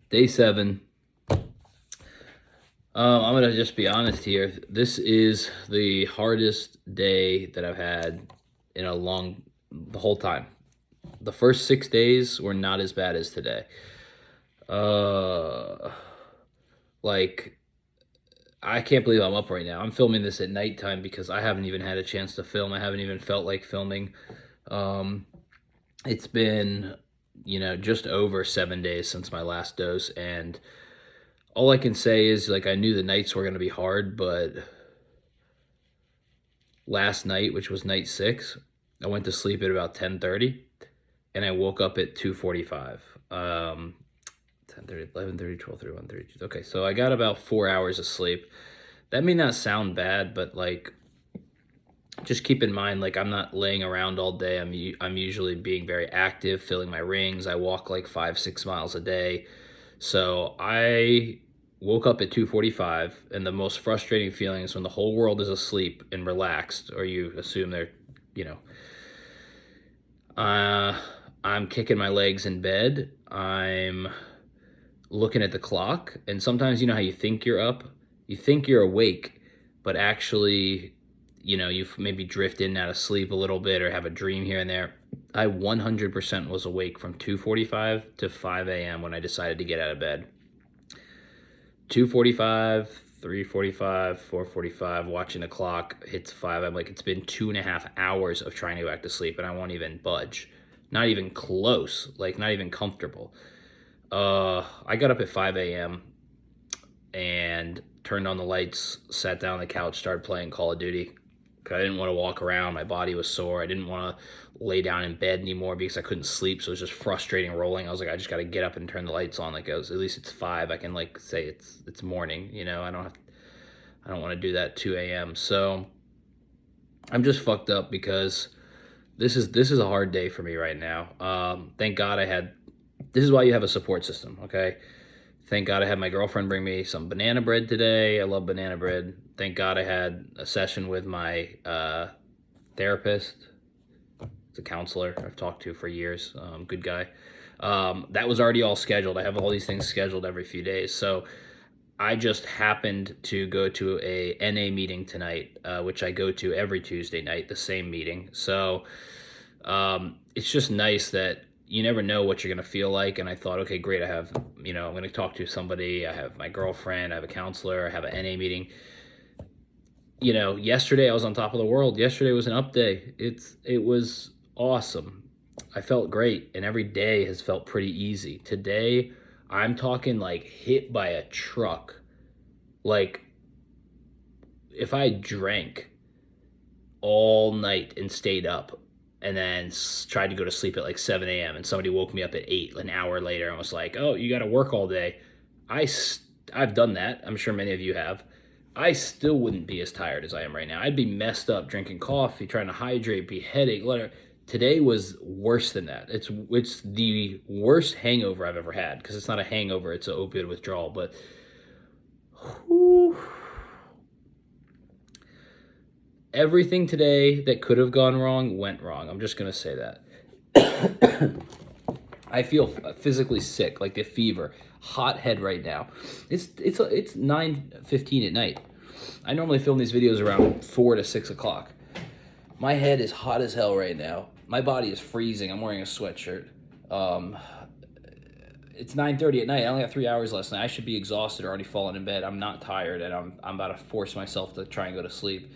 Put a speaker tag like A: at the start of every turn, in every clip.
A: Day 7. I'm gonna just be honest here. This is the hardest day that I've had in the whole time. The first 6 days were not as bad as today. Uh, like I can't believe I'm up right now. I'm filming this at nighttime because I haven't even had a chance to film. I haven't even felt like filming. Um, it's been, just over 7 days since my last dose, and all I can say is like I knew the nights were gonna be hard, but last night, which was night 6, I went to sleep at about 10:30, and I woke up at 2:45. 10:30, 11:30, 12:30, 1:30. Okay, so I got about 4 hours of sleep. That may not sound bad, but like just keep in mind, like I'm not laying around all day. I'm usually being very active, filling my rings. I walk like 5-6 miles a day. So I woke up at 2:45, and the most frustrating feeling is when the whole world is asleep and relaxed, or you assume they're, you know, uh, I'm kicking my legs in bed. I'm looking at the clock, and sometimes you know how you think you're up, you think you're awake, but actually, you've maybe drift in and out of sleep a little bit or have a dream here and there. I 100% was awake from 2:45 to 5 a.m. when I decided to get out of bed. 2:45, 3:45, 4:45, watching the clock, hits 5. I'm like, it's been 2.5 hours of trying to go back to sleep, and I won't even budge. Not even close, like not even comfortable. I got up at 5 a.m. and turned on the lights, sat down on the couch, started playing Call of Duty. I didn't want to walk around. My body was sore. I didn't want to lay down in bed anymore because I couldn't sleep. So it was just frustrating rolling. I was like, I just got to get up and turn the lights on. Like, at least it's 5. I can like say it's morning. I don't want to do that 2 a.m. So I'm just fucked up because this is a hard day for me right now. Thank God I had. This is why you have a support system, okay? Thank God I had my girlfriend bring me some banana bread today. I love banana bread. Thank God I had a session with my therapist. It's a counselor I've talked to for years. Good guy. That was already all scheduled. I have all these things scheduled every few days. So I just happened to go to a NA meeting tonight, which I go to every Tuesday night, the same meeting. So it's just nice that you never know what you're going to feel like. And I thought, okay, great. I'm going to talk to somebody. I have my girlfriend. I have a counselor. I have an NA meeting. Yesterday I was on top of the world. Yesterday was an up day. It was awesome. I felt great. And every day has felt pretty easy. Today, I'm talking like hit by a truck. Like if I drank all night and stayed up, and then tried to go to sleep at like 7 a.m. and somebody woke me up at 8 an hour later and was like, oh, you got to work all day. I've done that. I'm sure many of you have. I still wouldn't be as tired as I am right now. I'd be messed up drinking coffee, trying to hydrate, be headache. Today was worse than that. It's the worst hangover I've ever had, because it's not a hangover, it's an opioid withdrawal. But whew, everything today that could have gone wrong went wrong. I'm just gonna say that. I feel physically sick, like the fever, hot head right now. It's 9:15 at night. I normally film these videos around 4 to 6 o'clock. My head is hot as hell right now. My body is freezing. I'm wearing a sweatshirt. It's 9:30 at night. I only have 3 hours last night. I should be exhausted or already fallen in bed. I'm not tired, and I'm about to force myself to try and go to sleep.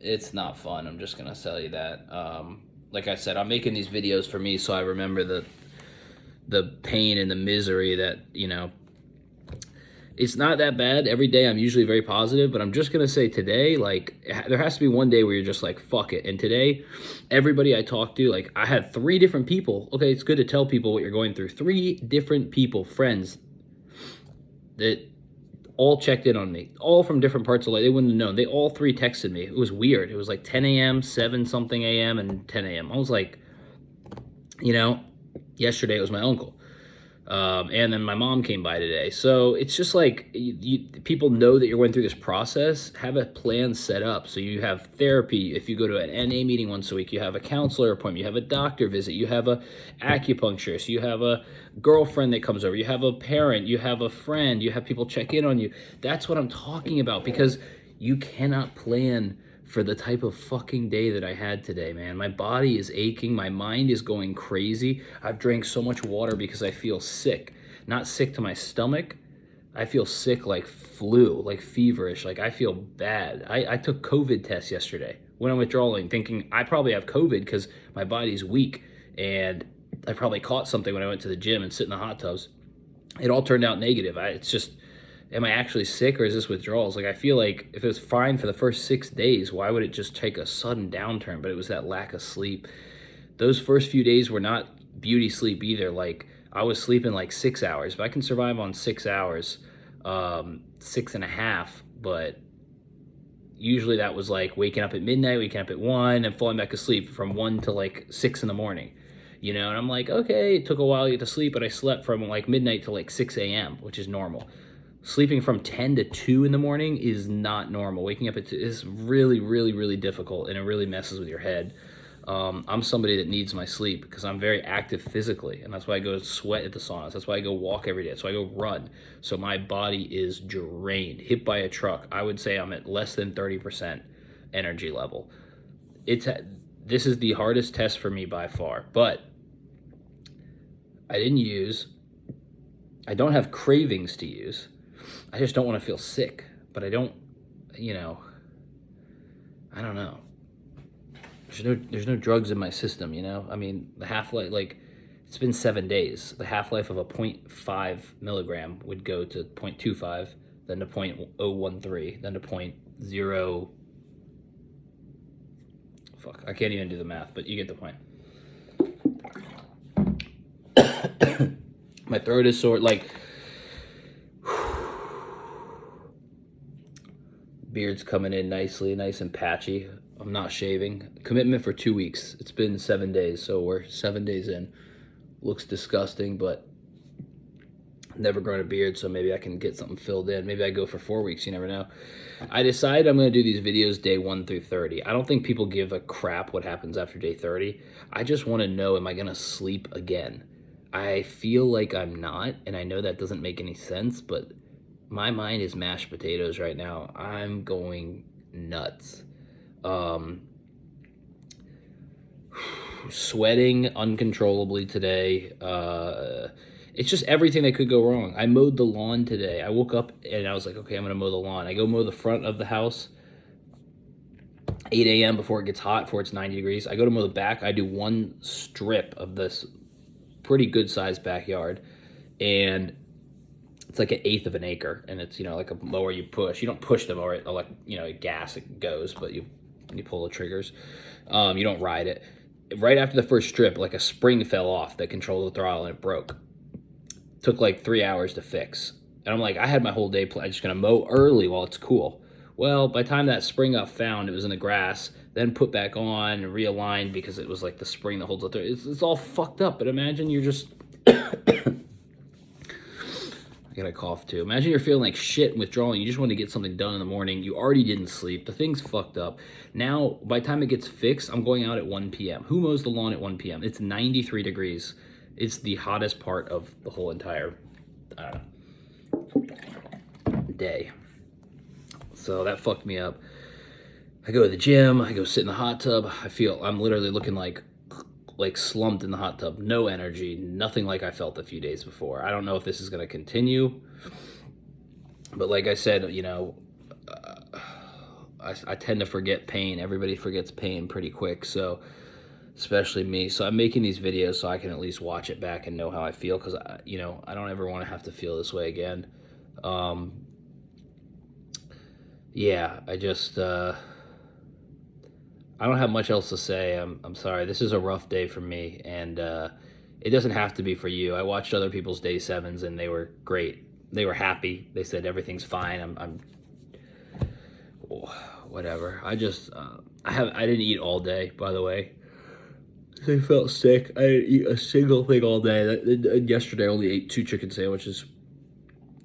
A: It's not fun. I'm just gonna tell you that. Like I said, I'm making these videos for me, so I remember the pain and the misery that it's not that bad. Every day I'm usually very positive, but I'm just gonna say today, like there has to be one day where you're just like fuck it. And today, everybody I talked to, like I had 3 different people. Okay, it's good to tell people what you're going through. 3 different people, friends, that all checked in on me, all from different parts of life. They wouldn't have known. They all 3 texted me. It was weird. It was like 10 a.m., 7 something a.m., and 10 a.m. I was like, yesterday it was my uncle. And then my mom came by today. So it's just like people know that you're going through this process. Have a plan set up. So you have therapy. If you go to an NA meeting once a week, you have a counselor appointment, you have a doctor visit, you have a acupuncturist, you have a girlfriend that comes over, you have a parent, you have a friend, you have people check in on you. That's what I'm talking about, because you cannot plan for the type of fucking day that I had today, man. My body is aching. My mind is going crazy. I've drank so much water because I feel sick. Not sick to my stomach. I feel sick like flu, like feverish. Like I feel bad. I took COVID tests yesterday when I'm withdrawing, thinking I probably have COVID because my body's weak. And I probably caught something when I went to the gym and sit in the hot tubs. It all turned out negative. It's just, am I actually sick, or is this withdrawals? Like, I feel like if it was fine for the first 6 days, why would it just take a sudden downturn? But it was that lack of sleep. Those first few days were not beauty sleep either. Like, I was sleeping like 6 hours, but I can survive on 6 hours, 6.5. But usually that was like waking up at midnight, waking up at 1, and falling back asleep from 1 to like 6 in the morning. You know, and I'm like, okay, it took a while to get to sleep, but I slept from like midnight to like 6 a.m., which is normal. Sleeping from 10 to 2 in the morning is not normal. Waking up at 2 is really, really, really difficult, and it really messes with your head. I'm somebody that needs my sleep because I'm very active physically, and that's why I go sweat at the saunas. That's why I go walk every day. That's why I go run. So my body is drained. Hit by a truck, I would say I'm at less than 30% energy level. This is the hardest test for me by far, but I don't have cravings to use. I just don't want to feel sick, but I don't know. There's no drugs in my system, you know? I mean, the half-life, like, it's been 7 days. The half-life of a 0.5 milligram would go to 0.25, then to 0.013, then to 0.0... Fuck, I can't even do the math, but you get the point. My throat is sore, like... Beard's coming in nicely, nice and patchy. I'm not shaving. Commitment for 2 weeks. It's been 7 days, so we're 7 days in. Looks disgusting, but never grown a beard, so maybe I can get something filled in. Maybe I go for 4 weeks, you never know. I decided I'm going to do these videos day 1 through 30. I don't think people give a crap what happens after day 30. I just want to know, am I going to sleep again? I feel like I'm not, and I know that doesn't make any sense, but my mind is mashed potatoes right now. I'm going nuts. Sweating uncontrollably today. It's just everything that could go wrong. I mowed the lawn today. I woke up and I was like, okay, I'm going to mow the lawn. I go mow the front of the house 8 a.m. before it gets hot, before it's 90 degrees. I go to mow the back. I do one strip of this pretty good sized backyard, and it's like 1/8 of an acre, and it's, like a mower you push. You don't push the mower, gas, it goes, but you pull the triggers. You don't ride it. Right after the first strip, like a spring fell off that controlled the throttle, and it broke. Took like 3 hours to fix. And I'm like, I had my whole day planned. I'm just going to mow early while it's cool. Well, by the time that spring got found, it was in the grass, then put back on and realigned because it was like the spring that holds it there. It's all fucked up, but imagine you're just... I got a cough too. Imagine you're feeling like shit and withdrawing. You just want to get something done in the morning. You already didn't sleep. The thing's fucked up. Now, by the time it gets fixed, I'm going out at 1 p.m. Who mows the lawn at 1 p.m.? It's 93 degrees. It's the hottest part of the whole entire day. So that fucked me up. I go to the gym. I go sit in the hot tub. I'm literally looking like slumped in the hot tub. No energy, nothing like I felt a few days before. I don't know if this is going to continue, but like I said, I tend to forget pain. Everybody forgets pain pretty quick, so especially me. So I'm making these videos so I can at least watch it back and know how I feel, because I don't ever want to have to feel this way again. Yeah, I don't have much else to say. I'm sorry. This is a rough day for me, and it doesn't have to be for you. I watched other people's day 7s, and they were great. They were happy. They said everything's fine. Whatever. I didn't eat all day, by the way. I felt sick. I didn't eat a single thing all day. And yesterday I only ate 2 chicken sandwiches.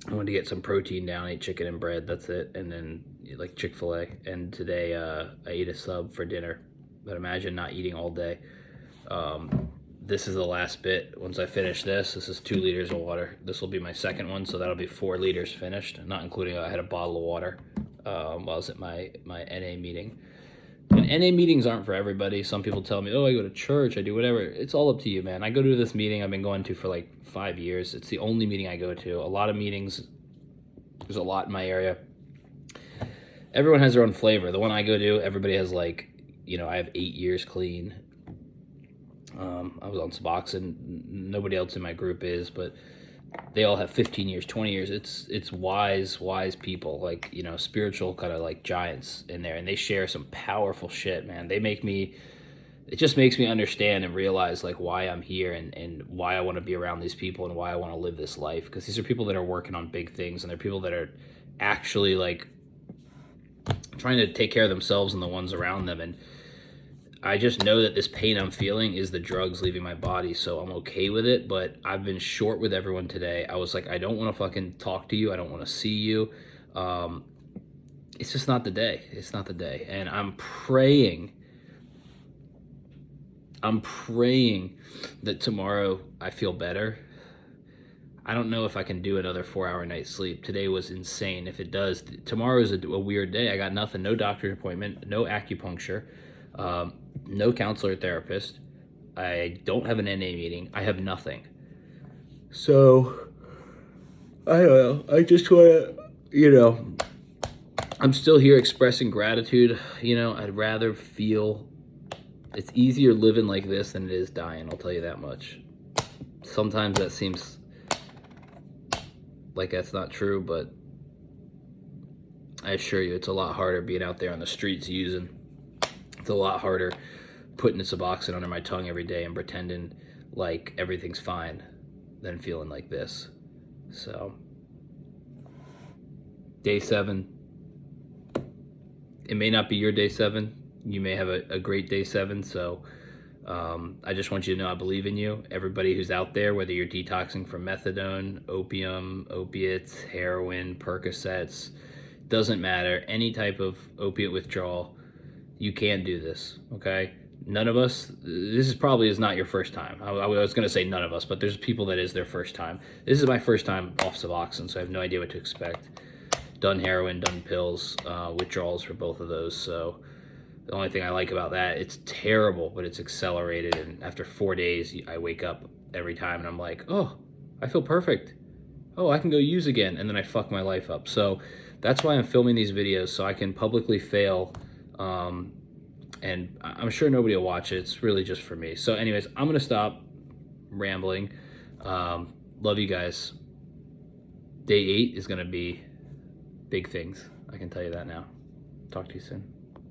A: I wanted to get some protein down, ate chicken and bread, that's it. And then like Chick-fil-A. And today I ate a sub for dinner. But imagine not eating all day. This is the last bit. Once I finish this is 2 liters of water. This will be my second one, so that'll be 4 liters finished, not including I had a bottle of water while I was at my NA meeting. And NA meetings aren't for everybody. Some people tell me, oh, I go to church, I do whatever. It's all up to you, man. I go to this meeting I've been going to for like 5 years. It's the only meeting I go to. A lot of meetings, there's a lot in my area. Everyone has their own flavor. The one I go to, everybody has like, I have 8 years clean. I was on suboxone. Nobody else in my group is, but they all have 15 years, 20 years. It's wise people, like, spiritual kind of like giants in there, and they share some powerful shit, man. It just makes me understand and realize like why I'm here and why I want to be around these people and why I want to live this life, because these are people that are working on big things, and they're people that are actually like trying to take care of themselves and the ones around them. And I just know that this pain I'm feeling is the drugs leaving my body, so I'm okay with it. But I've been short with everyone today. I was like, I don't want to fucking talk to you. I don't want to see you. It's just not the day. It's not the day. And I'm praying that tomorrow I feel better. I don't know if I can do another 4-hour night's sleep. Today was insane. If it does, tomorrow is a weird day. I got nothing, no doctor's appointment, no acupuncture. No counselor or therapist. I don't have an NA meeting. I have nothing. So, I don't know. I just want to, I'm still here expressing gratitude. I'd rather feel, it's easier living like this than it is dying, I'll tell you that much. Sometimes that seems like that's not true, but I assure you it's a lot harder being out there on the streets using. It's a lot harder putting a suboxone under my tongue every day and pretending like everything's fine than feeling like this. So, day 7. It may not be your day 7. You may have a great day 7. So, I just want you to know I believe in you. Everybody who's out there, whether you're detoxing from methadone, opium, opiates, heroin, Percocets, doesn't matter. Any type of opiate withdrawal, you can do this, okay? None of us, this is not your first time. I was going to say none of us, but there's people that is their first time. This is my first time off Suboxone, so I have no idea what to expect. Done heroin, done pills, withdrawals for both of those. So the only thing I like about that, it's terrible, but it's accelerated. And after 4 days, I wake up every time and I'm like, oh, I feel perfect. Oh, I can go use again. And then I fuck my life up. So that's why I'm filming these videos, so I can publicly fail. And I'm sure nobody will watch it. It's really just for me. So anyways, I'm going to stop rambling. Love you guys. Day 8 is going to be big things. I can tell you that now. Talk to you soon.